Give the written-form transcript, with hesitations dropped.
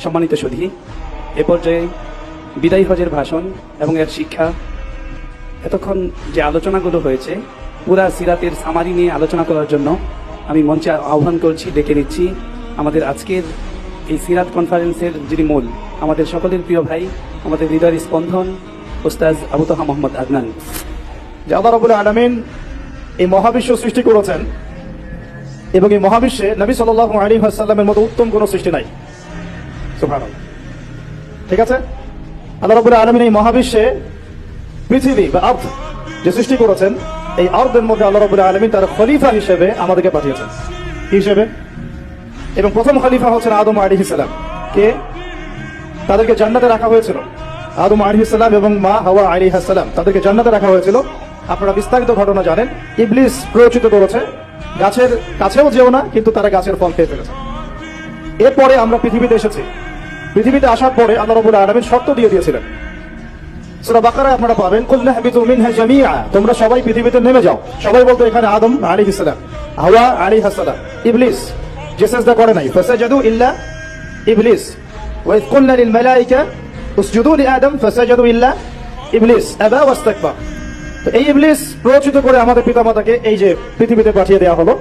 সম্মানিত সুধী, এ পর্যায়ে বিদায়ী হজের ভাষণ এবং এর শিক্ষা, এতক্ষণ যে আলোচনাগুলো হয়েছে পুরা সিরাতের সামারি নিয়ে আলোচনা করার জন্য আমি মঞ্চে আহ্বান করছি, ডেকে নিচ্ছি আমাদের আজকের এই সিরাত কনফারেন্সের যিনি মূল, আমাদের সকলের প্রিয় ভাই, আমাদের হৃদয়ের স্পন্দন, ওস্তাজ আবু তাহা মোহাম্মদ আদনান। যে আল্লাহ রাব্বুল আলামিন এই মহাবিশ্ব সৃষ্টি করেছেন এবং এই মহাবিশ্বে নবী সাল্লাল্লাহু আলাইহি ওয়াসাল্লামের মতো উত্তম কোনো সৃষ্টি নাই। সুবহানাল্লাহ। ঠিক আছে, আল্লাহ রাব্বুল আলামিন এই মহাবিশ্বে পৃথিবী বা আরদ যে সৃষ্টি করেছেন, এই আরদের মধ্যে আল্লাহ রাব্বুল আলামিন তার খলিফা হিসেবে আমাদেরকে পাঠিয়েছেন। কি হিসেবে? এবং প্রথম খলিফা হচ্ছেন আদম আলাইহিস সালাম। কে? তাদেরকে জান্নাতে রাখা হয়েছিল। আদম আলাইহিস সালাম এবং মা হাওয়া আলাইহিস সালাম, তাদেরকে জান্নাতে রাখা হয়েছিল। আপনারা বিস্তারিত ঘটনা জানেন। ইবলিস প্ররোচিত করেছে গাছের কাছেও যেও না, কিন্তু তারা গাছের ফল খেয়ে ফেলেছে। এরপরে আমরা পৃথিবীতে এসেছি। পৃথিবীতে আসার পরে আল্লাহ রাব্বুল আলামিন শর্ত দিয়ে দিয়েছিলেন। সূরা বাকারায় আপনারা পাবেন, কুল্লু হাবিতু মিনহা জামিআ, তোমরা সবাই পৃথিবীতে নেমে যাও। সবাই বলতে এখানে আদম আলাইহিস সালাম, হাওয়া আলাইহিস সালাম, ইবলিস যে সিজদা করে নাই, ফাসাজাদু ইল্লা ইবলিস। ওয়া ইয কুলনা লিল মালায়েকা উসজুদু লি আদম ফাসাজাদু ইল্লা ইবলিস আবা ওয়াস্তাকবার। তো এই ইবলিস প্ররোচিত করে আমাদের পিতামাতাকে এই যে পৃথিবীতে পাঠিয়ে দেওয়া হলো।